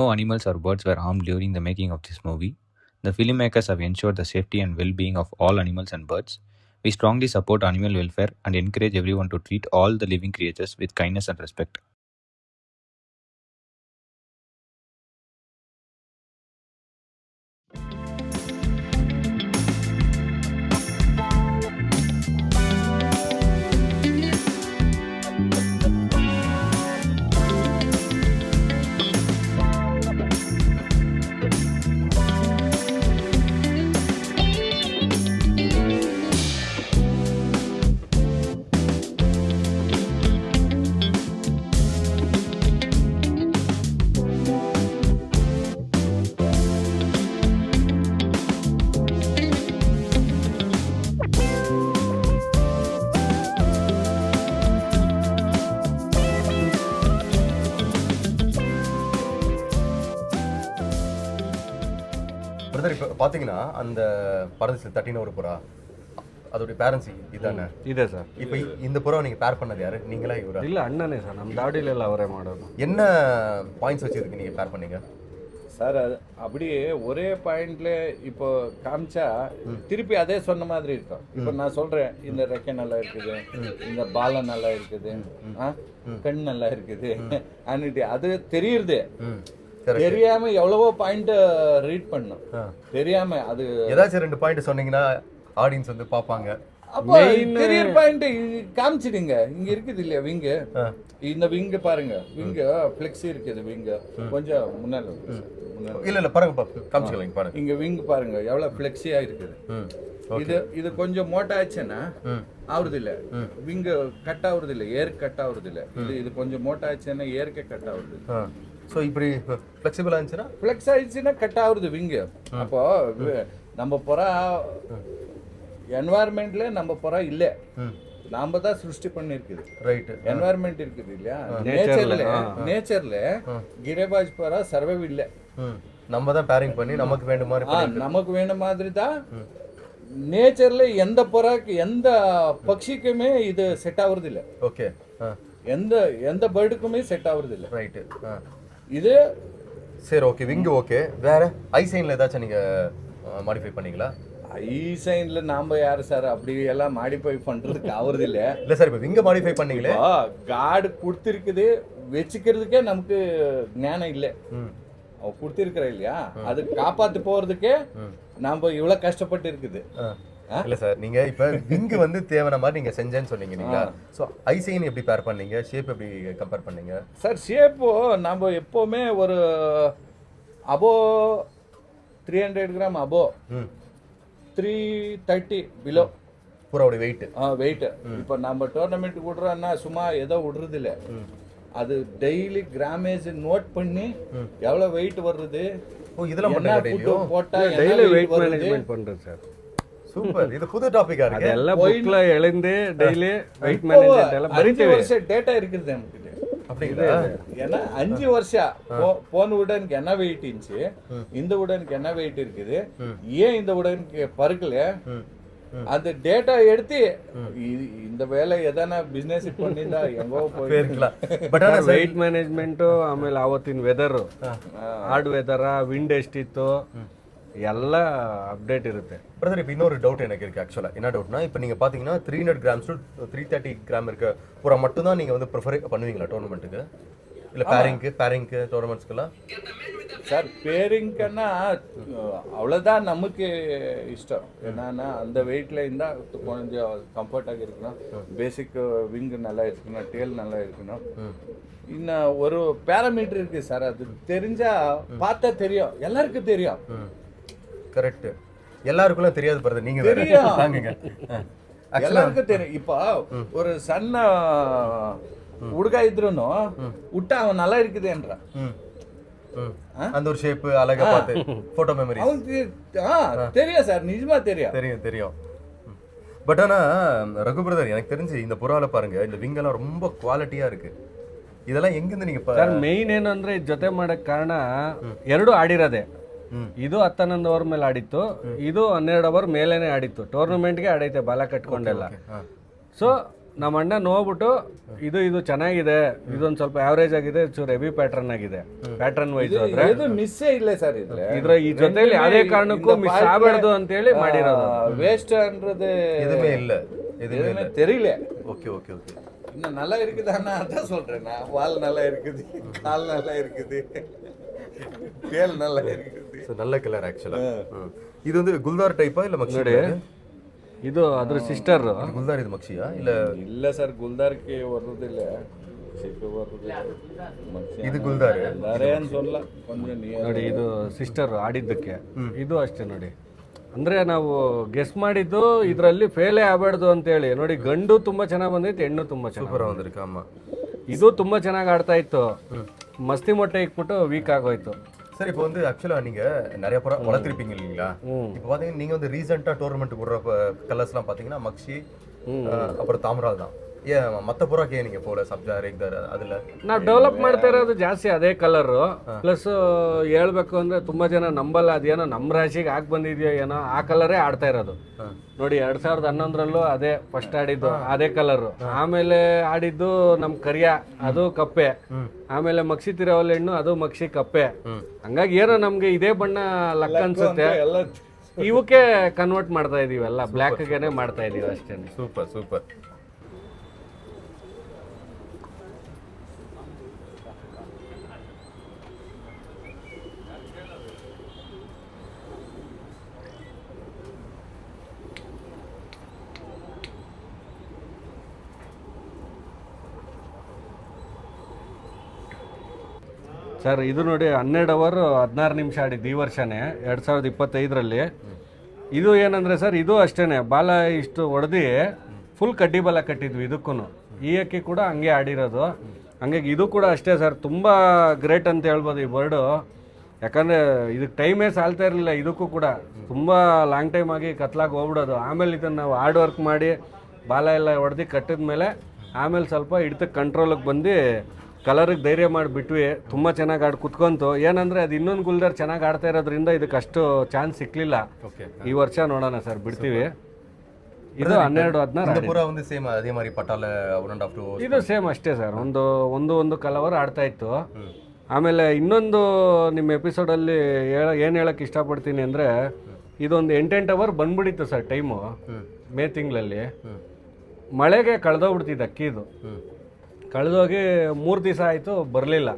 No animals or birds were harmed during the making of this movie. The filmmakers have ensured the safety and well being of all animals and birds. We strongly support animal welfare and encourage everyone to treat all the living creatures with kindness and respect. Brother, இப்போ பார்த்தீங்கன்னா அந்த படத்தில் தட்டின ஒரு புறா அதோடைய parents இதானே? ಇದೆ ಸರ್. இப்போ இந்த புறா நீங்கள் பேர் பண்ணது யாரு? நீங்களா இவரா? ಇಲ್ಲ ಅಣ್ಣನೇ ಸರ್, ನಮ್ಮ ದಾಡಿಲೆಲ್ಲ ಅವರೇ ಮಾಡೋದು. என்ன பாயிண்ட்ஸ் வச்சுருக்கு நீங்கள் பேர் பண்ணீங்க சார்? அது அப்படியே ஒரே பாயிண்ட்ல இப்போ காமிச்சா திருப்பி அதே சொன்ன மாதிரி இருக்கும். இப்போ நான் சொல்றேன், இந்த ரெக்கை நல்லா இருக்குது, இந்த பாலம் நல்லா இருக்குது, கண் நல்லா இருக்குது அன்னிட்டு அது தெரியுது. தெரியாம எவ்வளவோ பாயிண்ட் ரீட் பண்ணும், தெரியாம அது ஏதாச்சும் 2 பாயிண்ட் சொன்னீங்கன்னா ஆடியன்ஸ் வந்து பார்ப்பாங்க. அப்போ பெரிய பாயிண்ட் காமிச்சிடுங்க. இங்க இருக்குது இல்லையா விங்கு, இந்த விங்கு பாருங்க, விங்கு ஃபிளெக்ஸி இருக்குது, விங்கு கொஞ்சம் முன்னாடி இல்ல பாருங்க, காமிச்சிக்கலாம் பாருங்க. இங்க விங்கு பாருங்க எவ்வளவு ஃபிளெக்ஸியா இருக்குது. இது கொஞ்சம் மோட்டா ஆச்சுன்னா ஆகுறது இல்ல, விங்கு கட் ஆகுறது இல்ல, ஏர் கட் ஆகுறது இல்ல. இது கொஞ்சம் மோட்டா ஆச்சுன்னா ஏற்கே கட் ஆகுது. ஸோ இப்படி ஃப்ளெக்சிபிள் ஆச்சுன்னா ஃப்ளெக்ஸ் ஆயிடுச்சுன்னா கட் ஆகுறது விங்கு. அப்போ நம்ம புறா என்வாயர்மெண்ட்ல நம்ம புறா இல்ல, நாம தான் சிருஷ்டி பண்ணிருக்குது. ரைட், என்வாயர்மெண்ட் இருக்குது இல்லையா, நேச்சர்ல கிரேபாஜ் புறா சர்வைவ் இல்ல. நம்ம தான் பேரிங் பண்ணி நமக்கு வேணும் மாதிரி நமக்கு வேணும் மாதிரி தான் நேச்சர்ல எந்த புறாக்கு எந்த பட்சிக்குமே இது செட் ஆகுறது இல்ல. ஓகே, எந்த பேர்டுக்குமே செட் ஆகுறது இல்ல. ரைட், இது சரி, ஓகே. Wing okay. வேற ஐ சைன்ல ஏதாச்சும் நீங்க மாடிஃபை பண்ணீங்களா? ஐ சைன்ல நாம யாரு சார் அப்படி எல்லாம் மாடிஃபை பண்றதுக்கு ஆகுறது இல்ல. இல்ல சார், இப்ப விங்க மாடிஃபை பண்ணீங்களே, காடு கொடுத்திருக்குது, வச்சுக்கிறதுக்கே நமக்கு ஞானம் இல்ல. அவ கொடுத்திருக்கிற இல்லையா, அது காப்பாத்து போறதுக்கே நாம இவ்வளவு கஷ்டப்பட்டு இருக்குது. இல்ல சார், நீங்க இப்ப விங்கு வந்து தேவையான மாதிரி நீங்க செஞ்சேன்னு சொன்னீங்க இல்லைங்களா? சோ ஐசைன் எப்படி பேர் பண்ணீங்க, ஷேப் எப்படி கம்பேர் பண்ணீங்க? சார் ஷேப்போ நம்ம எப்பவுமே ஒரு அபோ 300 கிராம், அபோ 330 பிலோ புறாவோட வெயிட். வெயிட். இப்போ நம்ம டோர்னமெண்ட் விடுறோம்னா சும்மா ஏதோ விடுறது இல்ல, அது டெய்லி கிராமேஜ் நோட் பண்ணி எவ்வளவு வெயிட் வருது, இதெல்லாம் போட்டா டெய்லி வெயிட் மேனேஜ்மெண்ட் பண்றேன் சார். சூப்பர், இது புது டாபிக்கா இருக்கு. அதெல்லாம் புக்ல எழுந்து டெய்லி வெயிட் மேனேஜ்மென்ட் எல்லாம் பரிட்டு 5 வருஷம் டேட்டா இருக்குது நமக்கு. அப்படிங்களா? ஏன்னா 5 வருஷம் போன உடனுக்கு என்ன வெயிட் இருந்துச்சு, இந்த உடனுக்கு என்ன வெயிட் இருக்குது, ஏன் இந்த உடனுக்கு பருக்கல, அந்த டேட்டா எடுத்து இந்த வேலை எதனா ಬಿಸ್ನೆಸ್ பண்ணிந்தா ಎಂಗೋ போயிருக்கலாம். பட் ஆனா ವೆಯ್ಟ್ ಮ್ಯಾನೇಜ್ಮೆಂಟ್, ಆಮೇಲೆ ಆವತ್ತಿನ ವೆದರ್, ಹಾರ್ಡ್ ವೆದರ್, ವಿಂಡ್ ಎಷ್ಟಿತ್ತು ಎಲ್ಲ ಅಪ್ಡೇಟ್ ಇರುತ್ತೆ. பிரதர், இப்போ இன்னொரு டவுட் எனக்கு இருக்கு. ஆக்சுவலா என்ன டவுட்னா, இப்போ நீங்க பாத்தீங்கன்னா 300 கிராம்ஸ் டு 330 கிராம் இருக்க புறா மட்டும் தான் நீங்க வந்து ப்ரிஃபர் பண்ணுவீங்களா டோர்னமெண்ட்டுக்கு? இல்ல பேரிங்க்கு டோர்னமெண்ட்ஸ்க்குலாம்? சார் பேரிங்க்கன்னா அவ்வளோதான் நமக்கு இஷ்டம். என்னன்னா அந்த வெயிட்ல இருந்தால் கொஞ்சம் கம்ஃபர்ட்டாக இருக்கணும், பேசிக் விங் நல்லா இருக்கணும், டேல் நல்லா இருக்கணும். இன்னும் ஒரு பேராமீட்டர் இருக்கு சார், அது தெரிஞ்சா பார்த்தா தெரியும், எல்லாருக்கும் தெரியும். கரெக்ட், எல்லாருக்குள்ள தெரியாது பிரதர், நீங்க தெரியும், எல்லாருக்கும் தெரியும். இப்போ ஒரு ಸಣ್ಣ ಹುಡುಗ ಇದ್ರೂನು ಊಟ அவன் நல்லா இருக்குதுன்ற அந்த ஒரு ஷேப் அழகா பார்த்து போட்டோ மெமரி அவனுக்கு தெரியும் சார், நிஜமா தெரியும். பட் ஆனா ரகு பிரதர், எனக்கு தெரிஞ்சு இந்த புறால பாருங்க, இந்த விங் எல்லாம் ரொம்ப குவாலிட்டியா இருக்கு. ಇದೆಲ್ಲ ಹೆಂಗಿಂದ ನೀವು ಸರ್ ಮೇನ್ ಏನು ಅಂದ್ರೆ ಜೊತೆ ಮಾಡಕ್ ಕಾರಣ ಎರಡು ಆಡಿರೋದೆ. ಇದು 11 ಓವರ್ ಮೇಲೆ ಆಡಿತ್ತು, ಇದು 12 ಓವರ್ ಮೇಲೇನೆ ಆಡಿತ್ತು. ಟೂರ್ನಮೆಂಟ್ಗೆ ಆಡೈತೆ ಬಾಲ ಕಟ್ಕೊಂಡೆಲ್ಲ. ಸೊ ನಮ್ಮ ಅಣ್ಣ ನೋಡ್ಬಿಟ್ಟು ಇದು ಚೆನ್ನಾಗಿದೆ, ಇದೊಂದು ಸ್ವಲ್ಪ ಆವರೇಜ್ ಆಗಿದೆ, ಚೂರು ಹೆವಿ ಪ್ಯಾಟರ್ನ್ ಆಗಿದೆ, ಪ್ಯಾಟರ್ನ್ ವೈಸ್ ಹೋದ್ರೆ ಇದು ಮಿಸ್ಸೇ ಇಲ್ಲ ಸರ್ ಇದ್ರ ಈ ಜೊತೆಲಿ ಯಾವುದೇ ಕಾರಣಕ್ಕೂ ಮಿಸ್ ಆಗಬಾರ್ದು ಅಂತ ಹೇಳಿ ಮಾಡಿರೋದು. வேஸ்ட் என்றது எதுவுமே இல்ல, எதுவுமே தெரியல. Okay okay okay. இன்னும் நல்லா இருக்குதான்னா அதான் சொல்றேன் நான். வால் நல்லா இருக்குது, கால் நல்லா இருக்குது, பேல் நல்லா இருக்குது. ಸೊ நல்ல ಕಲರ್ ಆಕ್ಚುಲಿ. ಇದು ಒಂದು ಗುಲ್ದಾರ್ ಟೈಪಾ ಇಲ್ಲ ಮಕ್ಷಿ? ಇದು ಅದ್ರ ಸಿಸ್ಟರ್. ಗುಲ್ದಾರ್ ಇದು ಮಕ್ಷಿಯಾ ಇಲ್ಲ? இல்ல சார், குல்தாருக்கு வர்றது இல்ல, சிப்பு வர்றது. ಇದು ಗುಲ್ದಾರ್ குல்தாரேன்னு சொல்ல கொஞ்சம் நீ ನೋಡಿ, ಇದು ಸಿಸ್ಟರ್ ಆಡಿದ್ದಕ್ಕೆ. ಇದು ಅಷ್ಟೇ ನೋಡಿ, ಅಂದ್ರೆ ನಾವು ಗೆಸ್ ಮಾಡಿದ್ದು ಇದರಲ್ಲಿ ಫೇಲೇ ಆಗಬಾರ್ದು ಅಂತೇಳಿ. ನೋಡಿ, ಗಂಡು ತುಂಬಾ ಚೆನ್ನಾಗಿ ಬಂದೈತೆ, ಹೆಣ್ಣು ತುಂಬಾ ಸೂಪರ್ வந்திருக்கு. ஆமா, ಇದು ತುಂಬಾ ಚೆನ್ನಾಗಿ ಆಡ್ತಾ ಇತ್ತು, ಮಸ್ತಿ ಮೊಟ್ಟೆ ಇಕ್ಬಿಟ್ಟು ವೀಕ್ ಆಗೋಯ್ತು. சார் இப்போ வந்து ஆக்சுவலா நீங்க நிறைய புறா வளர்த்திருப்பீங்க இல்லைங்களா? இப்போ பாத்தீங்கன்னா நீங்க வந்து ரீசெண்டா டோர்னமெண்ட் விடுற கலர்ஸ்லாம் பாத்தீங்கன்னா மக்ஷி அப்புறம் தாமரால் தான். ஏன் மற்ற புறாக்கே நீங்க போல ಸಬ್ಜಾ ರೇಗ್ದಾರ್ அதுல ನಾವು ಡೆವಲಪ್ ಮಾಡ್ತಾ ಇರೋದು ಜಾಸ್ತಿ ಅದೇ ಕಲರು. ಪ್ಲಸ್ ಹೇಳ್ಬೇಕು ಅಂದ್ರೆ ತುಂಬಾ ಜನ ನಂಬಲ್ಲ, ಅದೇನೋ ನಮ್ಮ ರಾಶಿಗೆ ಹಾಕಿ ಬಂದಿದ್ಯೋ ಏನೋ, ಆ ಕಲರೇ ಆಡ್ತಾ ಇರೋದು. ನೋಡಿ, 2011ರಲ್ಲೂ ಅದೇ ಫಸ್ಟ್ ಆಡಿದ್ದು ಅದೇ ಕಲರು. ಆಮೇಲೆ ಆಡಿದ್ದು ನಮ್ ಕರಿಯ, ಅದು ಕಪ್ಪೆ. ಆಮೇಲೆ ಮಕ್ಷಿ ತಿರವಲ್ ಹೆಣ್ಣು, ಅದು ಮಕ್ಷಿ ಕಪ್ಪೆ. ಹಂಗಾಗಿ ಏನೋ ನಮ್ಗೆ ಇದೇ ಬಣ್ಣ ಲಕ್ ಅನ್ಸುತ್ತೆ, ಇವಕ್ಕೆ ಕನ್ವರ್ಟ್ ಮಾಡ್ತಾ ಇದೀವಿ, ಎಲ್ಲ ಬ್ಲ್ಯಾಕ್ಗೆನೆ ಮಾಡ್ತಾ ಇದೀವಿ ಅಷ್ಟೇ. Super super. ಸರ್, ಇದು ನೋಡಿ 12 ಅವರ್ 16 ನಿಮಿಷ ಆಡಿದ್ದು ಈ ವರ್ಷನೇ, 2025ರಲ್ಲಿ. ಇದು ಏನಂದರೆ ಸರ್, ಇದು ಅಷ್ಟೇ ಬಾಲ ಇಷ್ಟು ಹೊಡೆದು ಫುಲ್ ಕಡ್ಡಿ ಬಾಲ ಕಟ್ಟಿದ್ವಿ ಇದಕ್ಕೂ. ಈ ಅಕ್ಕಿ ಕೂಡ ಹಂಗೆ ಆಡಿರೋದು. ಹಂಗಾಗಿ ಇದು ಕೂಡ ಅಷ್ಟೇ ಸರ್, ತುಂಬ ಗ್ರೇಟ್ ಅಂತ ಹೇಳ್ಬೋದು ಈ ಬರ್ಡು. ಯಾಕಂದರೆ ಇದಕ್ಕೆ ಟೈಮೇ ಸಾಲ್ತಾ ಇರಲಿಲ್ಲ, ಇದಕ್ಕೂ ಕೂಡ ತುಂಬ ಲಾಂಗ್ ಟೈಮ್ ಆಗಿ ಕತ್ಲಾಗಿ ಹೋಗ್ಬಿಡೋದು. ಆಮೇಲೆ ಇದನ್ನು ನಾವು ಹಾರ್ಡ್ ವರ್ಕ್ ಮಾಡಿ ಬಾಲ ಎಲ್ಲ ಹೊಡೆದು ಕಟ್ಟಿದ ಮೇಲೆ ಆಮೇಲೆ ಸ್ವಲ್ಪ ಹಿಡ್ತಕ್ಕೆ ಕಂಟ್ರೋಲಿಗೆ ಬಂದು ಕಲರಿಗೆ ಧೈರ್ಯ ಮಾಡಿಬಿಟ್ವಿ. ತುಂಬ ಚೆನ್ನಾಗಿ ಆಡಿ ಕುತ್ಕೊಂತು. ಏನಂದರೆ ಅದು ಇನ್ನೊಂದು ಗುಲ್ದಾರ್ ಚೆನ್ನಾಗಿ ಆಡ್ತಾ ಇರೋದ್ರಿಂದ ಇದಕ್ಕೆ ಅಷ್ಟು ಚಾನ್ಸ್ ಸಿಕ್ಕಲಿಲ್ಲ. ಈ ವರ್ಷ ನೋಡೋಣ ಸರ್, ಬಿಡ್ತೀವಿ. ಇದು 12-16 ಪೂರಾ ಒಂದು ಸೇಮ್ ಅದೇ ಮಾರಿ ಪಟಾಲ 1.5 2 ಇದು ಸೇಮ್ ಅಷ್ಟೇ ಸರ್, ಒಂದು ಕಲವರ್ ಆಡ್ತಾ ಇತ್ತು. ಆಮೇಲೆ ಇನ್ನೊಂದು ನಿಮ್ಮ ಎಪಿಸೋಡಲ್ಲಿ ಏನು ಹೇಳಕ್ಕೆ ಇಷ್ಟಪಡ್ತೀನಿ ಅಂದರೆ, ಇದೊಂದು 8 ಅವರ್ ಬಂದ್ಬಿಟ್ಟಿತ್ತು ಸರ್ ಟೈಮು, ಮೇ ತಿಂಗಳಲ್ಲಿ. ಮಳೆಗೆ ಕಳೆದೋಗ್ಬಿಡ್ತಿದ್ದು ಅಕ್ಕಿದು. ಕಳೆದೋಗಿ 3 ದಿವಸ ಆಯಿತು, ಬರಲಿಲ್ಲ.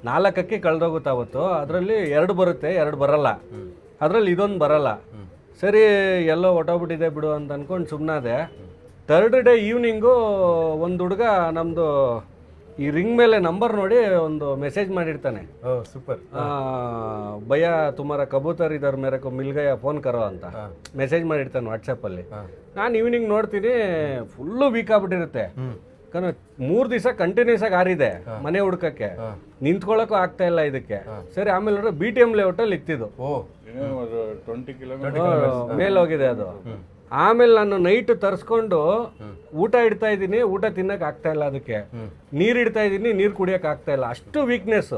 4 ಅಕ್ಕಿ ಕಳೆದೋಗುತ್ತೆ ಅವತ್ತು. ಅದರಲ್ಲಿ 2 ಬರುತ್ತೆ, 2 ಬರಲ್ಲ. ಅದರಲ್ಲಿ ಇದೊಂದು ಬರಲ್ಲ. ಸರಿ, ಎಲ್ಲೋ ಹೊಟ್ಟೋಗ್ಬಿಟ್ಟಿದೆ ಬಿಡು ಅಂತ ಅಂದ್ಕೊಂಡು ಸುಮ್ಮನಾದೆ. 3rd ಡೇ ಈವ್ನಿಂಗು ಒಂದು ಹುಡುಗ ನಮ್ಮದು ಈ ರಿಂಗ್ ಮೇಲೆ ನಂಬರ್ ನೋಡಿ ಒಂದು ಮೆಸೇಜ್ ಮಾಡಿರ್ತಾನೆ, ಸೂಪರ್, ಭಯ್ಯ ತುಮಾರ ಕಬೂತರ್ ಇದರ ಮೇರೆಕೊ ಮಿಲ್ ಗಯಾ ಫೋನ್ ಕರೋ ಅಂತ ಮೆಸೇಜ್ ಮಾಡಿರ್ತಾನೆ ವಾಟ್ಸಪ್ಪಲ್ಲಿ. ನಾನು ಈವ್ನಿಂಗ್ ನೋಡ್ತೀನಿ, ಫುಲ್ಲು ವೀಕ್ ಆಗ್ಬಿಟ್ಟಿರುತ್ತೆ. ಯಾಕಂದ್ರೆ 3 ದಿವಸ ಕಂಟಿನ್ಯೂಸ್ ಆಗಿ ಆರಿದೆ, ಮನೆ ಹುಡ್ಕಕ್ಕೆ ನಿಂತ್ಕೊಳ್ಳೋಕ್ಕೂ ಆಗ್ತಾ ಇಲ್ಲ ಇದಕ್ಕೆ. ಸರಿ, ಆಮೇಲೆ ನೋಡ್ರೆ BTM ಲೇಔಟಲ್ಲಿ ಇತ್ತಿದ್ದು 20 ಕಿಲೋಮೀಟರ್ ಮೇಲೆ ಹೋಗಿದೆ ಅದು. ಆಮೇಲೆ ನಾನು ನೈಟ್ ತರಿಸ್ಕೊಂಡು ಊಟ ಇಡ್ತಾ ಇದ್ದೀನಿ, ಊಟ ತಿನ್ನಕ್ ಆಗ್ತಾ ಇಲ್ಲ ಅದಕ್ಕೆ. ನೀರು ಇಡ್ತಾ ಇದ್ದೀನಿ, ನೀರು ಕುಡಿಯಕ್ ಆಗ್ತಾ ಇಲ್ಲ, ಅಷ್ಟು ವೀಕ್ನೆಸ್.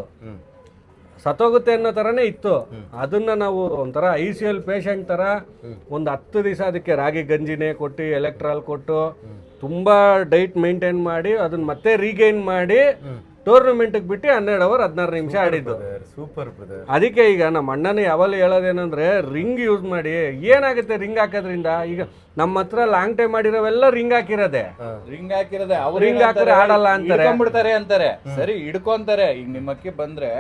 ಸತ್ತೋಗುತ್ತೆ ಅನ್ನೋ ಥರನೇ ಇತ್ತು. ಅದನ್ನ ನಾವು ಒಂಥರ ICL ಪೇಷಂಟ್ ಥರ ಒಂದು 10 ದಿವಸ ಅದಕ್ಕೆ ರಾಗಿ ಗಂಜಿನೇ ಕೊಟ್ಟು, ಎಲೆಕ್ಟ್ರಾಲ್ ಕೊಟ್ಟು, ತುಂಬ ಡೈಟ್ ಮೇಂಟೈನ್ ಮಾಡಿ ಅದನ್ನ ಮತ್ತೆ ರೀಗೈನ್ ಮಾಡಿ ಟೂರ್ನಮೆಂಟ್ಗೆ ಬಿಟ್ಟು 12 ಅವರ್ 16 ನಿಮಿಷ ಆಡಿದ್ದು. Super brother. ಅದಕ್ಕೆ ಈಗ ನಮ್ಮ ಅಣ್ಣನ ಯಾವಾಗಲೂ ಹೇಳೋದೇನಂದ್ರೆ, ರಿಂಗ್ ಯೂಸ್ ಮಾಡಿ. ಏನಾಗುತ್ತೆ ರಿಂಗ್ ಹಾಕೋದ್ರಿಂದ? ಈಗ ನಮ್ಮ ಹತ್ರ ಲಾಂಗ್ ಟೈಮ್ ಮಾಡಿರೋವೆಲ್ಲ ರಿಂಗ್ ಹಾಕಿರೋದೆ. ರಿಂಗ್ ಹಾಕಿರೋದೆ ರಿಂಗ್ ಹಾಕಿದ್ರೆ ಆಡಲ್ಲ ಅಂತಾರೆ, ಹಿಡ್ಕೊಂಡ್ಬಿಡ್ತಾರೆ ಅಂತಾರೆ. ಸರಿ, ಹಿಡ್ಕೊಂತಾರೆ. ಈಗ ನಿಮ್ಮ ಅಕ್ಕಿ ಬಂದ್ರೆ,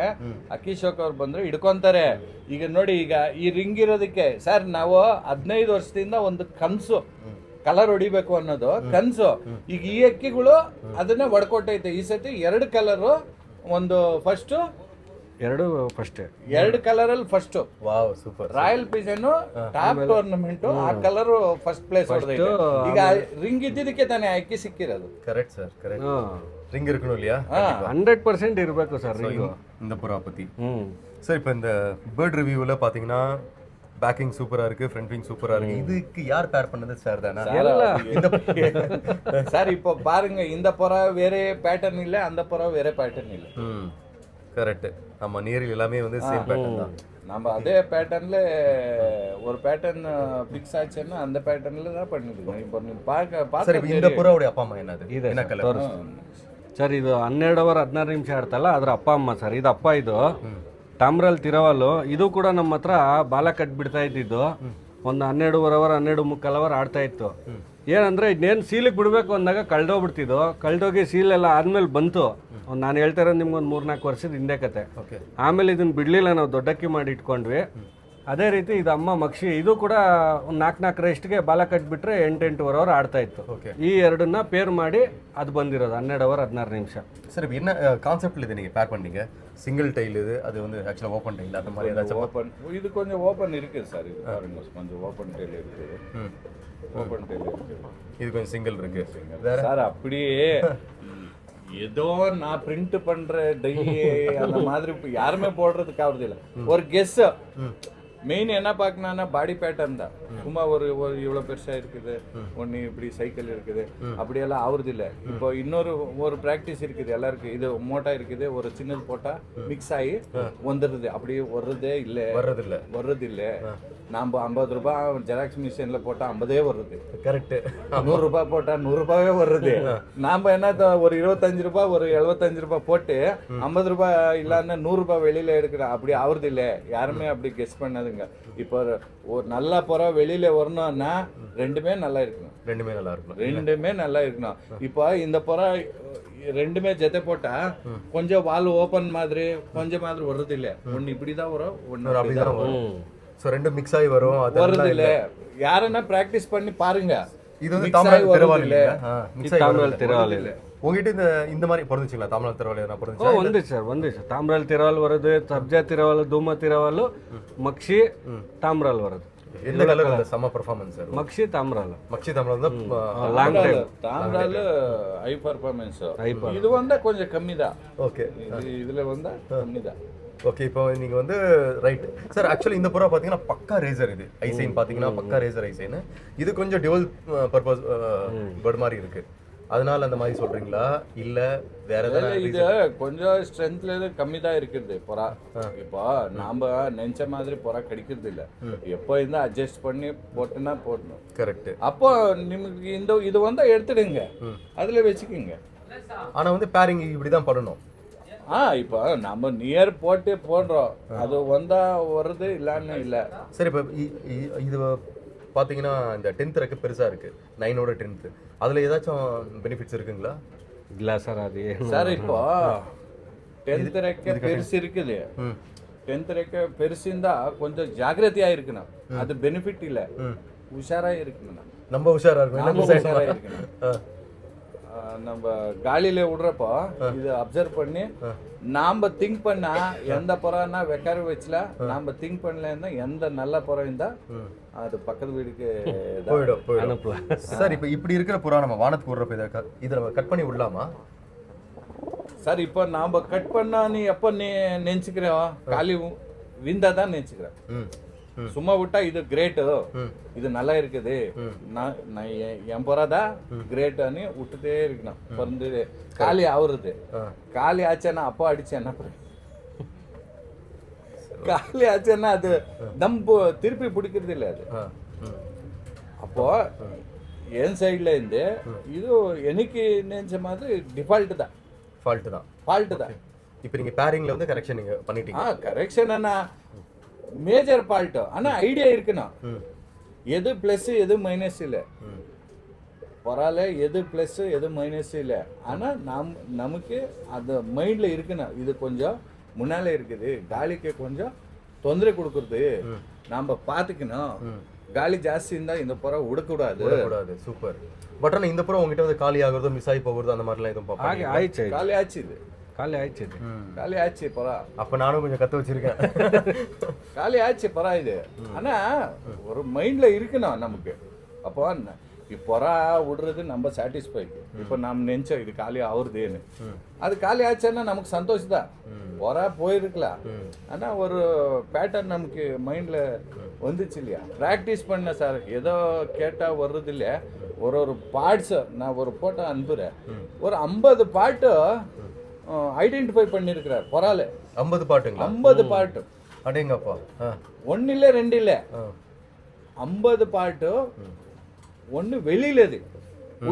ಅಕ್ಕಿ ಶೋಕ್ ಅವ್ರು ಬಂದ್ರೆ ಹಿಡ್ಕೊಂತಾರೆ. ಈಗ ನೋಡಿ, ಈಗ ಈ ರಿಂಗ್ ಇರೋದಕ್ಕೆ ಸರ್ ನಾವು 15 ವರ್ಷದಿಂದ ಒಂದು ಕನ್ಸು ಕಲರ್ ಹೊಡಿಬೇಕು ಅನ್ನೋದು ಕನ್ಸು. ಈಗ ಈ ಅಕ್ಕಿಗಳು ಅದನ್ನ ಹೊಡ್ಕೊಟ್ಟೈತೆ. ಈ ಸತಿ 2 ಕಲರು, ಒಂದು ಫಸ್ಟ್ 2 ಕಲರಲ್ಲಿ first wow, super. Royal Pigeon top tournament, ಆ ಕಲರ್ ಫಸ್ಟ್ ಪ್ಲೇಸ್ ಹೊಡೆದೈತೆ. ಈಗ ರಿಂಗ್ ಇದ್ದಿದ್ದಕ್ಕೆ ತಾನೇ ಅಕ್ಕಿ ಸಿಕ್ಕಿರೋದು. Correct sir, correct. ರಿಂಗ್ இருக்கணும் இல்லையா? 100% ಇರಬೇಕು ಸರ್ ರಿಂಗ್ இந்த புறா பத்தி. சார், இப்போ இந்த பேர்ட் ரிவ்யூவில் பார்த்தீங்கன்னா பேக்கிங் சூப்பரா இருக்கு, ஃப்ரண்ட் விங் சூப்பரா இருக்கு. இதுக்கு யார் பேர் பண்ணது சார் தானே? சார் இப்போ பாருங்க, இந்த புறா வேற பேட்டர்ன் இல்லை, அந்த புறா வேற பேட்டர்ன் இல்லை. கரெக்ட். ஆமா, நீரில் எல்லாமே வந்து சேம் பேட்டர்ன் தான். நம்ம அதே பேட்டர்ன்ல ஒரு பேட்டர்ன் ஃபிக்ஸ் ஆச்சுன்னா அந்த பேட்டர்ன்ல தான் பண்ணிருக்கோம். இப்போ நீ ಸರ್, இந்த புறாவுடைய அப்பா ಅಮ್ಮ என்னது? ಇದೆ என்ன ಸರ್, ಕಲರ್? ತೋರಿಸಿ. ಸರ್ ಇದು 12 ಅವರ್ 16 ನಿಮಿಷ ಆಡ್ತಲ್ಲ ಅದ್ರ ಅಪ್ಪ ಅಮ್ಮ ಸರ್. ಇದು ಅಪ್ಪ, ಇದು ತಾಮ್ರಲ್ ತಿರವಲು. ಇದು ಕೂಡ ನಮ್ಮ ಹತ್ರ ಬಾಲ ಕಟ್ಬಿಡ್ತಾ ಇದ್ದಿದ್ದು ಒಂದು 12 ಅವರ್ 12 ಅವರ್ ಆಡ್ತಾ ಇತ್ತು. ಏನಂದ್ರೆ ಇನ್ನೇನು ಸೀಲಿಗೆ ಬಿಡಬೇಕು ಅಂದಾಗ ಕಳ್ದೋಗ್ಬಿಡ್ತಿದ್ದು. ಕಳ್ದೋಗಿ ಸೀಲೆಲ್ಲ ಆದ್ಮೇಲೆ ಬಂತು. ನಾನು ಹೇಳ್ತಾ ಇರೋದು ನಿಮ್ಗೊಂದು 3-4 ವರ್ಷದ ಹಿಂದೆ ಕತೆ. ಆಮೇಲೆ ಇದನ್ನ ಬಿಡ್ಲಿಲ್ಲ, ನಾವು ದೊಡ್ಡಕ್ಕಿ ಮಾಡಿ ಇಟ್ಕೊಂಡ್ವಿ. ಅದೇ ರೀತಿ ಇದು ಅಮ್ಮ ಮಕ್ಷಿ. ಇದು ಕೂಡ ಒಂದು 4 ರೆಸ್ಟ್ಗೆ ಬಾಲ ಕಟ್ಬಿಟ್ರೆ 8 ಅವರ್ ಆಡ್ತಾ ಇತ್ತು. ಈ ಎರಡನ್ನ ಪೇರ್ ಮಾಡಿ ಅದು ಬಂದಿರೋದು 12 ಅವರ್ 16 ನಿಮಿಷ. சார், இப்போ என்ன கான்செப்ட்ல இது நீங்க பேர் பண்ணீங்க? சிங்கிள் டைல் இது, அது வந்து ஆக்சுவலா ஓபன் டைல் அந்த மாதிரி ஏதாச்சும்? ஓப்பன், இது கொஞ்சம் ஓப்பன் இருக்குது சார். இது பாருங்க, கொஞ்சம் ஓப்பன் டெயில் இருக்குது. ஓப்பன் டெயில் இருக்குது. இது கொஞ்சம் சிங்கிள் இருக்கு. வேற சார் அப்படியே ஏதோ நான் பிரிண்ட் பண்ற டை அந்த மாதிரி யாருமே போடுறதுக்கு ஆகுறது இல்லை. ஒரு கெஸ் மெயின் என்ன பார்க்கணும்னா பாடி பேட்டர்ன் தான். சும்மா ஒரு இவ்வளோ பெருசாக இருக்குது, ஒன்று இப்படி சைக்கிள் இருக்குது, அப்படியெல்லாம் ஆகுறது இல்லை. இப்போ ஒரு ப்ராக்டிஸ் இருக்குது எல்லாருக்கும். இது மோட்டா இருக்குது, ஒரு சின்னது போட்டால் மிக்ஸ் ஆகி வந்துடுது. அப்படி வர்றது இல்லை. நாம் 50 ரூபாய் ஜெராக்ஸ் மிஷினில் போட்டால் 50 வருது. கரெக்ட். 100 ரூபாய் போட்டால் 100 ரூபாவே வருது. நாம் என்ன ஒரு 25 ரூபாய் ஒரு 75 ரூபாய் போட்டு 50 ரூபாய் இல்லாமல் 100 ரூபாய் வெளியில் எடுக்கிறோம். அப்படி ஆகுறது இல்லை. யாருமே அப்படி கெஸ் பண்ணாதுங்க. இப்போ ஒரு நல்ல புறா வெளியில வரணும்னா ரெண்டுமே நல்லா இருக்கணும். ரெண்டுமே நல்லா இருக்கணும். இப்போ இந்த புறா ரெண்டுமே ஜெத்தை போட்டா கொஞ்சம் வால் ஓபன் மாதிரி கொஞ்சம் மாதிரி வர்றது இல்ல. ஒன்னு இப்படிதான் வரும், ஒன்னு அப்படிதான் வரும். சோ ரெண்டு மிக்ஸ் ஆகி வரும். அது வர்றது இல்ல. யாரன்னா பிராக்டிஸ் பண்ணி பாருங்க. இது வந்து தாமரை திரவால் இல்ல. மிக்ஸ் ஆகி தாமரை திரவால் இல்ல. உங்ககிட்ட இந்த மாதிரி பிறந்துச்சுங்களா? தாமரை திரவால் எதனா பிறந்துச்சா? வந்து சார் தாமரை திரவால் வருது, சப்ஜா திரவால், தூம திரவால், மக்ஷி தாமரால் வருது. எந்த கலர் அந்த சம பெர்ஃபார்மன்ஸ் சார்? மக்ஷி தாமரால் தான் லாங் டைம். தாமரால் ஹை பெர்ஃபார்மன்ஸ். இது வந்தா கொஞ்சம் கம்மி தான். ஓகே, இதுல வந்தா கம்மி தான். ஓகே, இப்போ நீங்க வந்து ரைட் சார். ஆக்சுவலி இந்த புறா பாத்தீங்கன்னா பக்கா ரேசர். இது ஐசைன் பாத்தீங்கன்னா பக்கா ரேசர் ஐசைன். இது கொஞ்சம் டியூவல் பர்பஸ் பேர்ட் மாதிரி இருக்கு. அதனால அந்த மாதிரி சொல்றீங்களா இல்ல வேற ஏதாவது? இது கொஞ்சம் ஸ்ட்ரென்த்ல கம்மி தான் இருக்குது புறா. இப்போ நாம நினைச்ச மாதிரி புறா கிடைக்கிறது இல்ல. எப்போ இருந்தா அட்ஜஸ்ட் பண்ணி போட்டுனா போடணும். கரெக்ட். அப்போ நிಮಗೆ இது வந்தா எடுத்துடுங்க, அதுல வச்சுக்கோங்க. ஆனா வந்து பேரிங் இப்படிதான் பண்ணணும். இப்போ நம்ம நியர் போட்டு போடுறோம், அது வந்தா வருது இல்லன்னு இல்ல. சரி, இப்போ இது பாத்தீங்கன்னா இந்த 10th ரெக்க பெருசா இருக்கு, 9ஓட 10th. அதுல ஏதாச்சும் பெனிஃபிட்ஸ் இருக்குங்களா? இல்ல சார், அது சார் இப்போ 10th ரெக்க பெருசு இருக்குது. 10th ரெக்க பெருசுந்தா கொஞ்சம் ஜாக்கிரதையா இருக்கணும். அது பெனிஃபிட் இல்ல. உஷாரா இருக்கணும். நம்ம உஷாரா இருக்கணும். நம்ம காலியில விடுறப்போ இது அப்சர்வ் பண்ணி நாம திங்க் பண்ணா எந்த புறான்னா வெக்கார வச்சுல, நாம திங்க் பண்ணலன்னா எந்த நல்ல புறம் இருந்தா அது பக்கத்து வீட்டுக்கு போயிடும். சார், இப்போ இப்படி இருக்கிற புறா நம்ம வானத்துக்கு விடுறப்ப இதை நம்ம கட் பண்ணி விடலாமா? சார், இப்போ நாம கட் பண்ணா நீ எப்போ நினைச்சுக்கிறோம்? காலி விந்தா தான் நினைச்சுக்கிறேன். சும்மா விட்டா இது கிரேட், இது நல்லா இருக்குது, நான் என் புறாதா கிரேட் அனி விட்டுட்டே இருக்கணும். வந்து காலி ஆகுறது. காலி ஆச்சேன்னா அப்பா அடிச்சேன்னா காலி ஆச்சேன்னா அது தம்பு திருப்பி பிடிக்கிறது இல்லை. அது அப்போ என் சைட்ல இருந்து இது எனக்கு நினைச்ச மாதிரி டிஃபால்ட் தான். ஃபால்ட் தான். இப்போ நீங்க பேரிங்ல வந்து கரெக்ஷன் நீங்க பண்ணிட்டீங்க. கரெக்ஷன் என்ன மேஜர் ஃபால்ட். ஆனா ஐடியா இருக்கணும். எது பிளஸ் எது மைனஸ் இல்லை. பரவாயில்ல, எது பிளஸ் எது மைனஸ் இல்லை. ஆனா நமக்கு அது மைண்ட்ல இருக்கணும். இது கொஞ்சம் முன்னாலே இருக்குது, காலிக்கு கொஞ்சம் தொந்தரை கொடுக்குறது நாம பார்த்துக்கணும். காலி ஜாஸ்தி இருந்தா இந்த புறா விடக்கூடாது. சூப்பர். பட் ஆனால் இந்த புறா உங்ககிட்ட வந்து காலி ஆகுறதோ மிஸ் ஆகி போகிறதோ அந்த மாதிரிலாம் எதுவும் ஆயிடுச்சு. காலி ஆச்சு. இது காலி ஆச்சு புறா. அப்ப நானும் கொஞ்சம் கத்து வச்சிருக்கேன். காலி ஆச்சு புறா இது. ஆனா ஒரு மைண்ட்ல இருக்கணும் நமக்கு. அப்போ புறா விடுறது நம்ம சாட்டிஸ்ஃபை. இப்போ நம்ம நினைச்சோம் இது காலி ஆகுறதுன்னு, அது காலி ஆச்சுன்னா நமக்கு சந்தோஷம் தான். புறா போயிருக்கலாம், ஆனா ஒரு பேட்டர்ன் நமக்கு மைண்ட்ல வந்துச்சு இல்லையா? ப்ராக்டிஸ் பண்ண சார். ஏதோ கேட்டா வர்றது இல்லையா? ஒரு பார்ட்ஸ் நான் ஒரு போட்டோ அனுப்புறேன். ஒரு 50 பாட்டு ஐடென்டிஃபை பண்ணியிருக்கிறார் பொறால 50 பாட்டுங்களா? 50 பாட்டு. அடேங்கப்பா. ஒன்னு இல்ல ரெண்டு இல்ல 50 பாட்டு. ஒன்னு வெளியில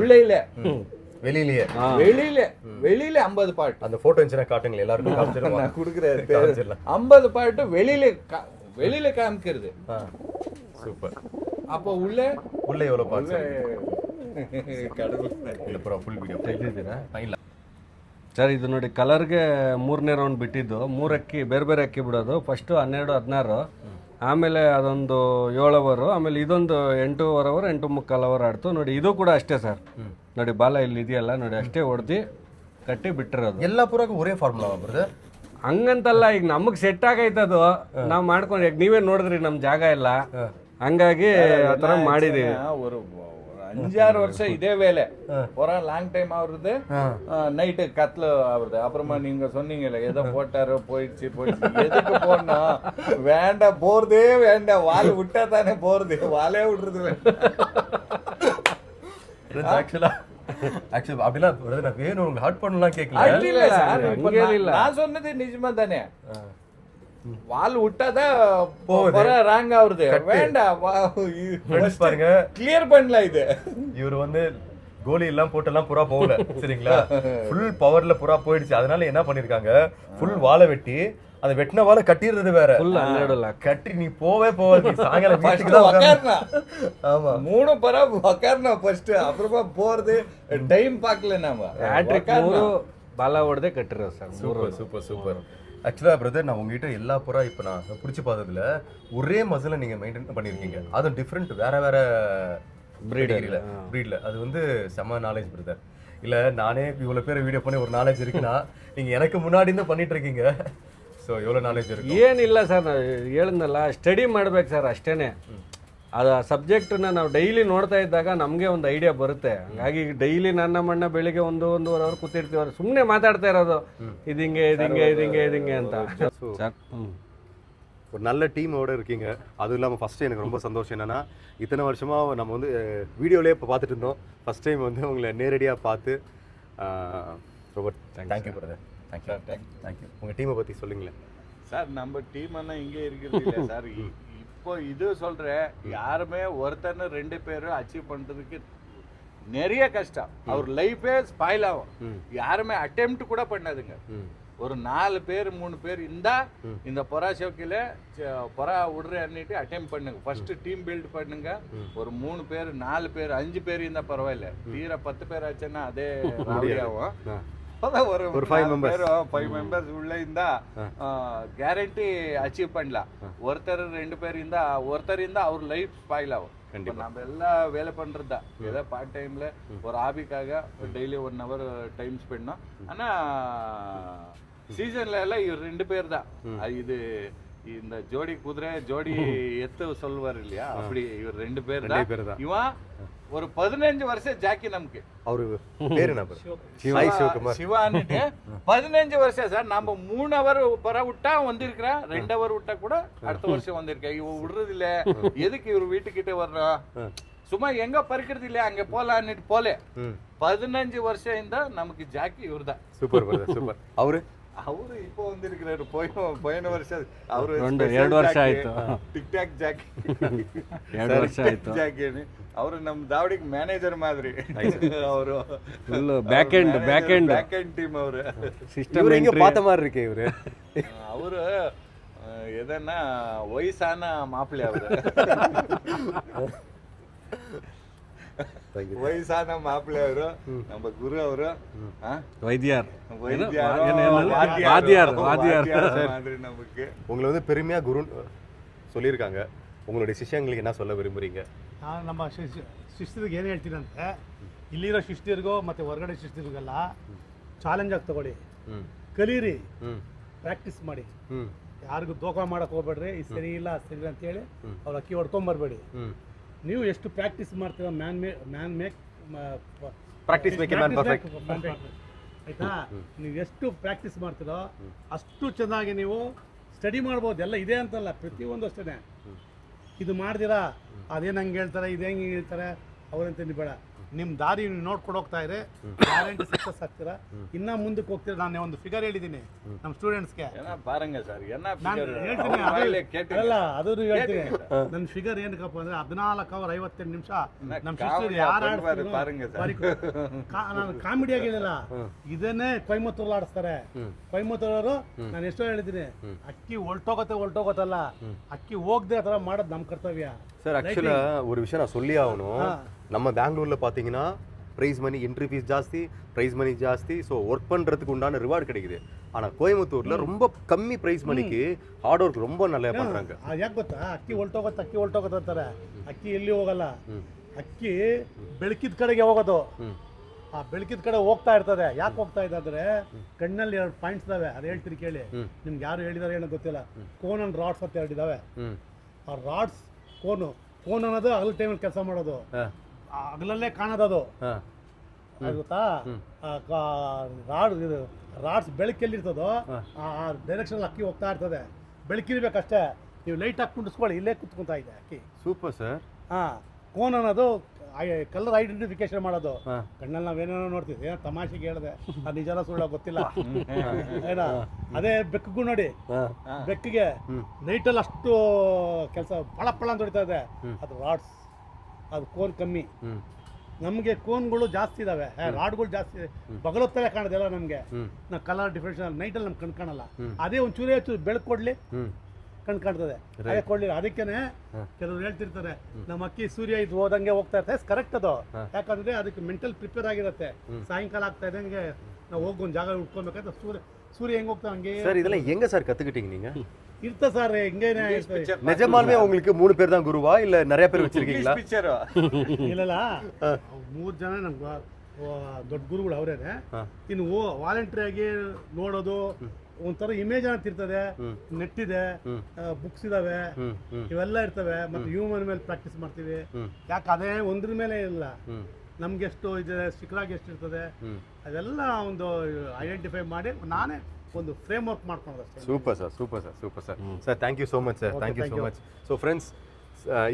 உள்ள இல்ல வெளியிலேயே வெளியில 50 பாட்டு. அந்த போட்டோ இருந்துச்சுன்னா காட்டுங்களேன் எல்லாருக்கும் காமிச்சிருவாங்க. நான் கொடுக்குறேன் 50 பாட்டு வெளியில காமிக்கிறது. சூப்பர். அப்போ உள்ள எவ்வளவு பாட்டு? கடவுள் ಇಲ್ಲ ಪುರ ಫುಲ್ ವಿಡಿಯೋ ತೆಗೆದಿದ್ದೀರಾ? ಇಲ್ಲ ಸರ್ ಇದು ನೋಡಿ ಕಲರ್ಗೆ 3ನೇ ರೌಂಡ್ ಬಿಟ್ಟಿದ್ದು 3 ಅಕ್ಕಿ ಬೇರೆ ಬೇರೆ ಅಕ್ಕಿ ಬಿಡೋದು. ಫಸ್ಟು 12, 16, ಆಮೇಲೆ ಅದೊಂದು 7 ಅವರು, ಆಮೇಲೆ ಇದೊಂದು 8:15 ಅವರು, 8:45 ಅವರು ಆಡ್ತು ನೋಡಿ. ಇದು ಕೂಡ ಅಷ್ಟೇ ಸರ್ ನೋಡಿ, ಬಾಲ ಇಲ್ಲಿ ಇದೆಯಲ್ಲ ನೋಡಿ, ಅಷ್ಟೇ ಹೊಡೆದು ಕಟ್ಟಿ ಬಿಟ್ಟಿರೋದು. ಎಲ್ಲ ಪುರಾಗ ಒರೇ ಫಾರ್ಮುಲಾ ಬ್ರದರ್? ಹಂಗಂತಲ್ಲ, ಈಗ ನಮಗೆ ಸೆಟ್ ಆಗೈತದು, ನಾವು ಮಾಡ್ಕೊಂಡು ಈಗ ನೀವೇ ನೋಡಿದ್ರಿ ನಮ್ಮ ಜಾಗ ಎಲ್ಲ, ಹಂಗಾಗಿ ಆ ಥರ ಮಾಡಿದ್ದೀವಿ. ஒரு 5-6 வருஷம் இதே வேலை ஒரு லாங் டைம் ஆகுறது. நைட்டு கத்துல ஆகுறது. அப்புறமா நீங்க சொன்னீங்கல்ல ஏதோ போட்டாரோ போயிடுச்சு எதுக்கு போடணும், வேண்டாம் போறதே வேண்டாம், வால் விட்டா தானே போறது, வாலே விடுறது ஆக்சுவலா அப்படிலாம் நான் வேணும் உங்களுக்கு ஹர்ட் பண்ணலாம் கேட்கல. இல்ல சார், நான் சொன்னது நிஜமா தானே. வால் விட்டாதான் ராங் ஆகுறது, வேண்டாம் பாருங்க கிளியர் பண்ணல. இது இவர் வந்து கோலி எல்லாம் போட்டெல்லாம் புறா போகல சரிங்களா, ஃபுல் பவர்ல புறா போயிடுச்சு. அதனால என்ன பண்ணிருக்காங்க, ஃபுல் வாழை வெட்டி அதை வெட்டின வாழை கட்டிடுறது வேற, கட்டி நீ போவே போவாது, சாயங்காலம் வீட்டுக்கு தான் உக்காரணும். ஆமா 3 பரா உக்காரணும் ஃபர்ஸ்ட், அப்புறமா போறது டைம் பார்க்கல நாம. ಬಾಲ ಹೊಡೆದೇ ಕಟ್ಟಿರೋದು ಸರ್. சூப்பர். ஆக்சுவலாக பிரதர், நான் உங்ககிட்ட எல்லா புறா இப்போ நான் பிடிச்சி பார்த்ததுல ஒரே மசிலை நீங்கள் மெயின்டைன் பண்ணியிருக்கீங்க. அதுவும் டிஃப்ரெண்ட் வேற ப்ரீடில். அது வந்து செம்ம நாலேஜ் பிரதர். இல்லை நானே இவ்வளோ பேர் வீடியோ பண்ணி ஒரு நாலேஜ் இருக்குன்னா நீங்கள் எனக்கு முன்னாடி இருந்து பண்ணிட்டு இருக்கீங்க. ஸோ எவ்வளோ நாலேஜ் இருக்கு? ಏನಿಲ್ಲ ಸರ್, ನಾವು ಹೇಳಿದ್ನಲ್ಲ, ಸ್ಟಡಿ ಮಾಡ್ಬೇಕು ಸರ್ ಅಷ್ಟೇನೆ. ಅದು ಆ ಸಬ್ಜೆಕ್ಟನ್ನ ನಾವು ಡೈಲಿ ನೋಡ್ತಾ ಇದ್ದಾಗ ನಮಗೆ ಒಂದು ಐಡಿಯಾ ಬರುತ್ತೆ. ಹಂಗಾಗಿ ಡೈಲಿ ನನ್ನ ಮಣ್ಣ ಬೆಳಿಗ್ಗೆ 1-1.5 ಅವರ್ ಕೂತಿರ್ತೀವಿ, ಸುಮ್ಮನೆ ಮಾತಾಡ್ತಾ ಇರೋದು ಇದಿಂಗೆ ಅಂತ. ஒரு நல்ல டீமோட இருக்கீங்க. அதுவும் இல்லாமல் ஃபஸ்ட்டு எனக்கு ரொம்ப சந்தோஷம் என்னென்னா, இத்தனை வருஷமாக நம்ம வந்து வீடியோலேயே இப்போ பார்த்துட்டு இருந்தோம். ஃபஸ்ட் டைம் வந்து உங்களை நேரடியாக பார்த்து ரொம்ப தேங்க்யூ பிரதர். தேங்க்யூ. உங்கள் டீமை பற்றி சொல்லுங்களேன் சார். நம்ம டீம் எல்லாம் இங்கே இருக்கிறது இல்லை சார். இப்போ இது சொல்கிறேன், யாருமே ஒருத்தன்னு 2 பேரும் அச்சீவ் பண்ணுறதுக்கு நிறைய கஷ்டம். அவர் லைஃபே ஸ்பாயில் ஆகும். யாருமே அட்டெம்ப்ட் கூட பண்ணாதுங்க. ஒரு 4 பேர் 3 பேர் இந்த பொறா ஷோக்கில் பொறா விடுறேன்னுட்டு அட்டெம்ப் பண்ணுங்க. ஃபர்ஸ்ட் டீம் பில்ட் பண்ணுங்க. ஒரு 3 பேர் 4 பேர் 5 பேர் இருந்தால் பரவாயில்ல. தீர 10 பேர் ஆச்சுன்னா அதே ஆகும். ஒரு 5 மெம்பர்ஸ் உள்ள இருந்தா கேரண்டி அச்சீவ் பண்ணலாம். ஒருத்தர் 2 பேர் இருந்தா அவர் லைஃப் ஸ்பாயில் ஆகும். நம்ம எல்லாம் வேலை பண்றதா ஏதோ பார்ட் டைம்ல ஒரு ஹாபிக்காக டெய்லி 1 hour டைம் ஸ்பெண்ட் பண்ணோம். ஆனா சீசன்ல எல்லாம் இவர் 2 பேர் தான். இது இந்த ஜோடி குதிரை ஜோடி எத்து சொல்லுவார் இல்லையா, அப்படி இவர் 2 பேர் தான். இவன் ஒரு 15 வருஷம் ஜாக்கி நமக்கு. அவரு பேரு என்ன? சிவான்ட்டு 15 வருஷம் சார். நம்ம 3 hour பர விட்டா வந்திருக்கிறேன், 2 hour விட்டா கூட அடுத்த வருஷம் வந்திருக்கேன். இவன் விடுறது இல்ல. எதுக்கு இவர் வீட்டுக்கிட்ட வர்றோம், சும்மா எங்க பறிக்கிறது இல்லையா, அங்க போலான்னு போல 15 வருஷம் இருந்தா நமக்கு ஜாக்கி இவர் தான். சூப்பர். அவரு இப்போ வந்திருக்கிறாரு. போயின வருஷம் அவரு 2 ವರ್ಷ ಆಯ್ತು. ಟಿಕ್ ಟಾಕ್ ಜಾಕಿ 2 ವರ್ಷ ಆಯ್ತು. ಜಾಕಿನಿ ಅವರು ನಮ್ಮ ದಾವಡಿಗೆ ಮ್ಯಾನೇಜರ್ ಮಾದರಿ. ಅವರು ಫುಲ್ ಬ್ಯಾಕ್ ಎಂಡ್ ಟೀಮ್ ಅವರು ಸಿಸ್ಟಮ್ இங்க பார்த்த மாதிரி இருக்கே இவரு. ಅವರು எதனா வயசான மாப்பிள்ளை அவரு. ವಯಸ್ಸಾನ ಮಾಪಿಳೆ ಅವರು, ನಮ್ಮ ಗುರು ಅವರು வைத்தியார் மாதிரி நமக்கு. உங்களை வந்து பெருமையா குரு சொல்லியிருக்காங்க. உங்களுடைய ಶಿಷ್ಯங்களுக்கு என்ன சொல்ல ವಿರುಂಬುறீங்க? ನಾನು ನಮ್ಮ ಶಿಷ್ಯರಿಗೆ ಏನು ಹೇಳ್ತೀನಿ ಅಂದರೆ, ಇಲ್ಲಿರೋ ಶಿಷ್ಯರಿಗೂ ಮತ್ತು ಹೊರಗಡೆ ಶಿಷ್ಯರಿಗೆಲ್ಲ ಚಾಲೆಂಜ್ ಆಗಿ ತಗೊಳ್ಳಿ, ಕಲೀರಿ, ಪ್ರಾಕ್ಟೀಸ್ ಮಾಡಿ. ಯಾರಿಗೂ ದೋಖ ಮಾಡಕ್ಕೆ ಹೋಗ್ಬೇಡ್ರಿ. ಇದು ಸರಿ ಇಲ್ಲ ಸರಿ ಅಂತೇಳಿ ಅವ್ರು ಅಕ್ಕಿ ಹೊಡ್ಕೊಂಬರ್ಬೇಡಿ. ನೀವು ಎಷ್ಟು ಪ್ರಾಕ್ಟೀಸ್ ಮಾಡ್ತೀರೋ ಪ್ರಾಕ್ಟೀಸ್ ಮೇಕ್ ಮ್ಯಾನ್ ಪರ್ಫೆಕ್ಟ್ ಆಯ್ತಾ. ನೀವು ಎಷ್ಟು ಪ್ರಾಕ್ಟೀಸ್ ಮಾಡ್ತೀರೋ ಅಷ್ಟು ಚೆನ್ನಾಗಿ ನೀವು ಸ್ಟಡಿ ಮಾಡ್ಬೋದು. ಎಲ್ಲ ಇದೆ ಅಂತಲ್ಲ, ಪ್ರತಿಯೊಂದು ಅಷ್ಟೇ. ಇದು ಮಾಡ್ದಿರಾ ಅದೇನು ಹಂಗೆ ಹೇಳ್ತಾರೆ, ಇದು ಹೆಂಗೆ ಹೇಳ್ತಾರೆ ಅವ್ರಂತ ಬೇಡ. ನಿಮ್ಮ ದಾರಿ ನೀವು ನೋಡ್ಕೊಂಡು ಹೋಗ್ತಾ ಇದ್ರೆ ಗ್ಯಾರಂಟಿ ಸಕ್ಸಸ್ ಆಗ್ತೀರಾ. ಇನ್ನ ಮುಂದಕ್ಕೆ ಹೋಗ್ತೀರಾ. ನಾನು ಒಂದು ಫಿಗರ್ ಹೇಳಿದ್ದೀನಿ ನಮ್ಮ ಸ್ಟೂಡೆಂಟ್ಸ್ಗೆ. பாருங்க சார் என்ன ನಾನು ಹೇಳ್ತೀನಿ ಅಲ್ಲ ಅದನ್ನು ಹೇಳ್ತೀನಿ. ನನ್ನ ಫಿಗರ್ ಏನಕ್ಕಪ್ಪ ಅಂದ್ರೆ 14 ಅವರ್ 58 ನಿಮಿಷ ನಮ್ಮ ಶಿಷ್ಯರು ಯಾರು ನಾನು ಕಾಮಿಡಿ ಆಗಿಲ್ಲ, ಇದನ್ನೇ ಕೊಯಮತ್ತೂರಲ್ಲಿ ಆಡಿಸ್ತಾರೆ. ಕೊಯಮತ್ತೂರವರು ನಾನು ಎಷ್ಟೋ ಹೇಳಿದ್ದೀನಿ, ಅಕ್ಕಿ ಹೊಲ್ಟೋಗತ್ತಲ್ಲ, ಅಕ್ಕಿ ಹೋಗದೆ ಆ ಥರ ಮಾಡೋದು ನಮ್ಮ ಕರ್ತವ್ಯ. சார் ஆக்சுவலாக ஒரு விஷயம் நான் சொல்லி ஆகணும். நம்ம பெங்களூரில் பார்த்தீங்கன்னா ப்ரைஸ் மணி, என்ட்ரி ஃபீஸ் ஜாஸ்தி, ப்ரைஸ் மணி ஜாஸ்தி, ஸோ ஒர்க் பண்ணுறதுக்கு உண்டான ரிவார்டு கிடைக்குது. ஆனால் கோயம்புத்தூரில் ரொம்ப கம்மி ப்ரைஸ் மணிக்கு ஹார்ட் ஒர்க் ரொம்ப நல்லா பண்ணுறாங்க. ಯಾಕೆ ಗೊತ್ತಾ, ಅಕ್ಕಿ ಹೊಲ್ಟೋಗತ್ತೆ ಅಂತಾರೆ. ಅಕ್ಕಿ ಎಲ್ಲಿ ಹೋಗಲ್ಲ, ಅಕ್ಕಿ ಬೆಳಕಿದ ಕಡೆಗೆ ಹೋಗೋದು. ಆ ಬೆಳಕಿದ ಕಡೆ ಹೋಗ್ತಾ ಇರ್ತದೆ. ಯಾಕೆ ಹೋಗ್ತಾ ಇದೆ ಅಂದರೆ ಕಣ್ಣಲ್ಲಿ 2 ಪಾಯಿಂಟ್ಸ್ ಇದಾವೆ, ಅದು ಹೇಳ್ತೀನಿ ಕೇಳಿ. ನಿಮ್ಗೆ ಯಾರು ಹೇಳಿದಾರೆ ಏನೋ ಗೊತ್ತಿಲ್ಲ. ಕೋನ್ ಅಂಡ್ ರಾಡ್ಸ್ ಅಂತ 2 ಇದಾವೆ. ಆ ರಾಡ್ಸ್ ಕೋನ್ ಅನ್ನೋದು ಹಗಲು ಟೈಮಲ್ಲಿ ಕೆಲಸ ಮಾಡೋದು, ಹಗಲಲ್ಲೇ ಕಾಣೋದು. ಅದು ಗೊತ್ತಾ, ರಾಡ್ಸ್ ಬೆಳಕೆಲ್ಲಿರ್ತದೋ ಆ ಡೈರೆಕ್ಷನ್ ಅಕ್ಕಿ ಹೋಗ್ತಾ ಇರ್ತದೆ. ಬೆಳಕಿರ್ಬೇಕಷ್ಟೇ. ನೀವು ಲೈಟ್ ಹಾಕಿ ಕುಂಡಿಸ್ಕೊಳ್ಳಿ, ಇಲ್ಲೇ ಕುತ್ಕೊಂತಾ ಇದೆ ಅಕ್ಕಿ. Super sir. ಕೋನ್ ಅನ್ನೋದು ಕಲರ್ ಐಡೆಂಟಿಫಿಕೇಶನ್ ಮಾಡೋದು. ಕಣ್ಣಲ್ಲಿ ನಾವೇನೇನೋ ನೋಡ್ತೀವಿ, ಏನೋ ತಮಾಷೆಗೆ ಹೇಳಿದೆ, ಅದು ನಿಜನ ಸುಳ್ಳ ಗೊತ್ತಿಲ್ಲ ಏನ. ಅದೇ ಬೆಕ್ಕಿಗೂ ನೋಡಿ, ಬೆಕ್ಕಿಗೆ ನೈಟಲ್ಲಿ ಅಷ್ಟು ಕೆಲಸ ಪಳ ಅಂತ ಹೊಡಿತಾ ಇದೆ. ಅದು ರಾಡ್ಸ್, ಅದು ಕೋನ್ ಕಮ್ಮಿ. ನಮಗೆ ಕೋನ್ಗಳು ಜಾಸ್ತಿ ಇದಾವೆ, ರಾಡ್ಗಳು ಜಾಸ್ತಿ ಬಗಲೊತ್ತಲೇ ಕಾಣೋದಿಲ್ಲ ನಮಗೆ. ನಾವು ಕಲರ್ ಡಿಫ್ರೆನ್ಸ್ ನೈಟಲ್ಲಿ ನಮ್ಗೆ ಕಣ್ ಕಾಣಲ್ಲ. ಅದೇ ಒಂದು ಚೂರೇ ಬೆಳಕು ಕೊಡ್ಲಿ ಕಣ್ ಕಾಣ್ತದೆ, ಅದೇ ಕೊಡ್ಲಿಲ್ಲ. ಅದಕ್ಕೇನೆ ಕೆಲವರು ಹೇಳ್ತಿರ್ತಾರೆ ನಮ್ಮ ಅಕ್ಕಿ ಸೂರ್ಯ ಇದು ಹೋದಂಗೆ ಹೋಗ್ತಾ ಇರ್ತದೆ. ಕರೆಕ್ಟ್ ಅದು, ಯಾಕಂದ್ರೆ ಅದಕ್ಕೆ ಮೆಂಟಲ್ ಪ್ರಿಪೇರ್ ಆಗಿರುತ್ತೆ. ಸಾಯಂಕಾಲ ಆಗ್ತಾ ಇದ್ದಂಗೆ ನಾವು ಹೋಗಿ ಒಂದು ಜಾಗ ಉಟ್ಕೊಬೇಕಂತ சூரிய எங்க ಹೋಗ್ತಾ ಹಂಗೆ. சார் இதெல்லாம் எங்க சார் கத்துக்கிட்டீங்க நீங்க? இருத்த சார் எங்கேனே நிஜமாலுமே உங்களுக்கு 3 பேர் தான் குருவா இல்ல நிறைய பேர் வச்சிருக்கீங்களா? ಇಲ್ಲ 3 ಜನ ನಮ್ಗೆ ದೊಡ್ಡ ಗುರುಗಳು ಅವರೇನೆ. ಇನ್ನು ವಾಲಂಟರಿ ಆಗಿ ನೋಡೋದು ಒಂಥರ ಇಮೇಜ್ ಅಂತ ಇರ್ತದೆ. ನೆಟ್ ಇದೆ, ಬುಕ್ಸ್ ಇದಾವೆ, ಇವೆಲ್ಲ ಇರ್ತವೆ. ಮತ್ತೆ ಹ್ಯೂಮನ್ ಮೇಲೆ ಪ್ರಾಕ್ಟೀಸ್ ಮಾಡ್ತೀವಿ. ಯಾಕೆ ಅದೇ ಒಂದ್ರ ಮೇಲೆ ಇಲ್ಲ, ನಮ್ಗೆ ಎಷ್ಟು ಇದೆ, ಶಿಖರಾಗಿ ಎಷ್ಟು ಇರ್ತದೆ, ಅದೆಲ್ಲ ಒಂದು ಐಡೆಂಟಿಫೈ ಮಾಡಿ ನಾನೇ ಒಂದು ಫ್ರೇಮ್ ವರ್ಕ್ ಮಾಡ್ಕೊಂಡು ಅಷ್ಟೇ. Super sir, super sir, super sir. Sir thank you so much sir, thank you so much. So friends,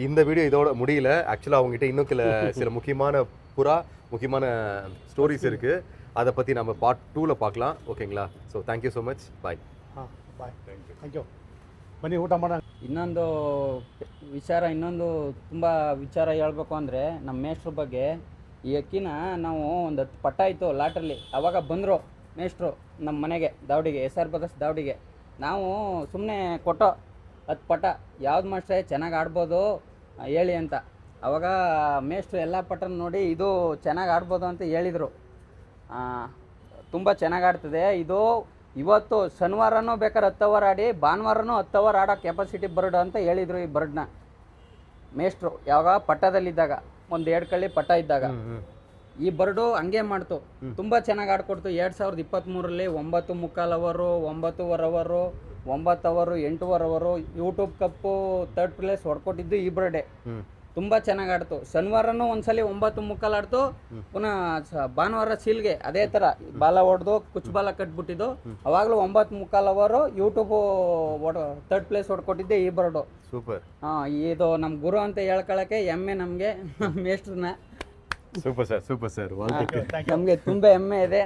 இந்த வீடியோ இதோட முடியல. ஆக்சுவலாக அவங்ககிட்ட இன்னும் சில முக்கியமான ஸ்டோரிஸ் இருக்குது. அதை பற்றி நம்ம பார்ட் 2ல பார்க்கலாம். ಓಕೆங்களா? So thank you so much. Bye. ಹಾಂ ಬಾಯ್. Thank you. ಬನ್ನಿ ಊಟ ಮಾಡೋಣ. ಇನ್ನೊಂದು ತುಂಬ ವಿಚಾರ ಹೇಳ್ಬೇಕು ಅಂದರೆ ನಮ್ಮ ಮೇಷ್ಟ್ರ ಬಗ್ಗೆ. ಈ ಅಕ್ಕಿನ ನಾವು ಒಂದು 10 ಪಟ್ಟ ಇತ್ತು ಲಾಟ್ರಲ್ಲಿ. ಅವಾಗ ಬಂದರು ಮೇಷ್ಟ್ರು ನಮ್ಮ ಮನೆಗೆ, ದಾವಡಿಗೆ, SR ಬ್ರದರ್ಸ್ ದಾವಡಿಗೆ. ನಾವು ಸುಮ್ಮನೆ ಕೊಟ್ಟೋ 10 ಪಟ್ಟ, ಯಾವ್ದು ಮಾಸ್ಟ್ರೆ ಚೆನ್ನಾಗಿ ಆಡ್ಬೋದು ಹೇಳಿ ಅಂತ. ಅವಾಗ ಮೇಷ್ಟ್ರು ಎಲ್ಲ ಪಟ್ಟನ ನೋಡಿ ಇದು ಚೆನ್ನಾಗಿ ಆಡ್ಬೋದು ಅಂತ ಹೇಳಿದರು. ತುಂಬ ಚೆನ್ನಾಗಿ ಆಡ್ತದೆ ಇದು. ಇವತ್ತು ಶನಿವಾರನೂ ಬೇಕಾದ್ರೆ 10 ಅವರ್ ಆಡಿ, ಭಾನುವಾರನೂ 10 ಅವರ್ ಆಡೋ ಕೆಪಾಸಿಟಿ ಬರ್ಡ್ ಅಂತ ಹೇಳಿದರು ಈ ಬರ್ಡ್ನ ಮೇಷ್ಟ್ರು. ಯಾವಾಗ ಪಟ್ಟದಲ್ಲಿದ್ದಾಗ, ಒಂದು 2 ಕಳ್ಳಿ ಪಟ್ಟ ಇದ್ದಾಗ ಈ ಬರ್ಡು ಹಂಗೆ ಮಾಡ್ತು. ತುಂಬ ಚೆನ್ನಾಗಿ ಆಡ್ಕೊಡ್ತು. 2023ರಲ್ಲಿ 9.25 ಅವರು, 9.25 ಅವರು, 9 ಅವರು, 8 ಅವರು ಯೂಟ್ಯೂಬ್ ಕಪ್ಪು 3rd ಪ್ಲೇಸ್ ಹೊಡ್ಕೊಟ್ಟಿದ್ದು ಈ ಬರ್ಡೇ. ತುಂಬ ಚೆನ್ನಾಗಿ ಆಡ್ತು. ಶನಿವಾರನೂ ಒಂದ್ಸಲಿ 9.25 ಆಡ್ತು. ಪುನಃ ಭಾನುವಾರ ಸೀಲ್ಗೆ ಅದೇ ಥರ ಬಾಲ ಹೊಡೆದು ಕುಚ್ಚು ಬಾಲ ಕಟ್ಬಿಟ್ಟಿದ್ದು. ಅವಾಗಲೂ 9.25 ಅವರು ಯೂಟ್ಯೂಬು 3rd ಪ್ಲೇಸ್ ಹೊಡ್ಕೊಟ್ಟಿದ್ದೆ ಈ ಬರ್ಡು. ಸೂಪರ್. ಇದು ನಮ್ಮ ಗುರು ಅಂತ ಹೇಳ್ಕೊಳಕ್ಕೆ ಹೆಮ್ಮೆ ನಮಗೆ, ನಮ್ಮ ಮೇಷ್ಟ್ರನ್ನ. Super sir, super sir. ನಮಗೆ ತುಂಬ ಹೆಮ್ಮೆ ಇದೆ.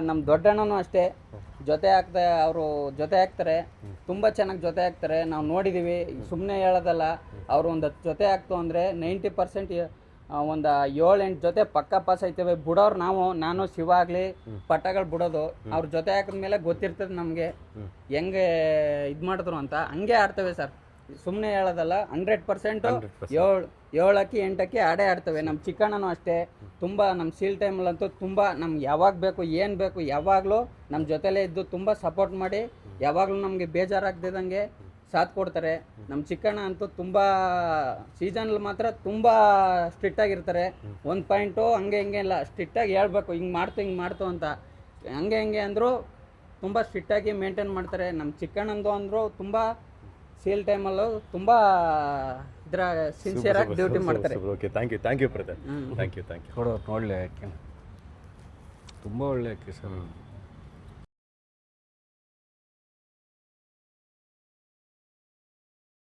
ನಮ್ಮ ದೊಡ್ಡಣ್ಣನೂ ಅಷ್ಟೇ ಅವರು ಜೊತೆ ಆಗ್ತಾರೆ. ತುಂಬ ಚೆನ್ನಾಗಿ ಜೊತೆ ಆಗ್ತಾರೆ. ನಾವು ನೋಡಿದ್ದೀವಿ, ಸುಮ್ಮನೆ ಹೇಳೋದಲ್ಲ. ಅವರು ಒಂದು 10 ಜೊತೆ ಆಗ್ತು ಅಂದರೆ 90% ಒಂದು 7-8 ಜೊತೆ ಪಕ್ಕ ಪಾಸ್ ಆಯ್ತೇವೆ. ಬಿಡೋರು ನಾನು ಶಿವ ಆಗಲಿ ಪಟ್ಟಗಳು ಬಿಡೋದು ಅವ್ರ ಜೊತೆ ಹಾಕಿದ್ಮೇಲೆ ಗೊತ್ತಿರ್ತದೆ ನಮಗೆ ಹೆಂಗೆ ಇದು ಮಾಡಿದ್ರು ಅಂತ. ಹಂಗೆ ಆಡ್ತೇವೆ ಸರ್, ಸುಮ್ಮನೆ ಹೇಳೋದಲ್ಲ. 100% 7 ಅಕ್ಕಿ 8 ಅಕ್ಕಿ ಆಡೇ ಆಡ್ತವೆ. ನಮ್ಮ ಚಿಕ್ಕಣ್ಣನೂ ಅಷ್ಟೇ. ತುಂಬ ನಮ್ಮ ಸೀಲ್ ಟೈಮಲ್ಲಂತೂ ತುಂಬ ನಮ್ಗೆ ಯಾವಾಗ ಬೇಕು ಏನು ಬೇಕು ಯಾವಾಗಲೂ ನಮ್ಮ ಜೊತೆಲೇ ಇದ್ದು ತುಂಬ ಸಪೋರ್ಟ್ ಮಾಡಿ ಯಾವಾಗಲೂ ನಮಗೆ ಬೇಜಾರಾಗ್ದಿದ್ದಂಗೆ ಸಾಥ್ ಕೊಡ್ತಾರೆ. ನಮ್ಮ ಚಿಕ್ಕಣ್ಣ ಅಂತೂ ತುಂಬ ಸೀಸನಲ್ಲಿ ಮಾತ್ರ ತುಂಬ ಸ್ಟ್ರಿಕ್ಟಾಗಿರ್ತಾರೆ. ಒಂದು ಪಾಯಿಂಟು ಹಂಗೆ ಹಿಂಗೆ ಇಲ್ಲ, ಸ್ಟ್ರಿಕ್ಟಾಗಿ ಹೇಳ್ಬೇಕು ಹಿಂಗೆ ಮಾಡ್ತು ಅಂತ. ಹಂಗೆ ಅಂದರೂ ತುಂಬ ಸ್ಟ್ರಿಕ್ಟಾಗಿ ಮೇಂಟೈನ್ ಮಾಡ್ತಾರೆ. ನಮ್ಮ ಚಿಕ್ಕಣ್ಣಂದು ಅಂದರು ತುಂಬ ಸೀಲ್ ಟೈಮಲ್ಲೂ ತುಂಬ ಇದರ ಸಿನ್ಸಿಯರಾಗಿ ಡ್ಯೂಟಿ ಮಾಡ್ತಾರೆ. Okay, thank you brother. Thank you. ಕೊಡೋ ಒಳ್ಳೆ ಅಕ್ಕಿ, ತುಂಬ ಒಳ್ಳೆ ಅಕ್ಕಿ ಸರ್.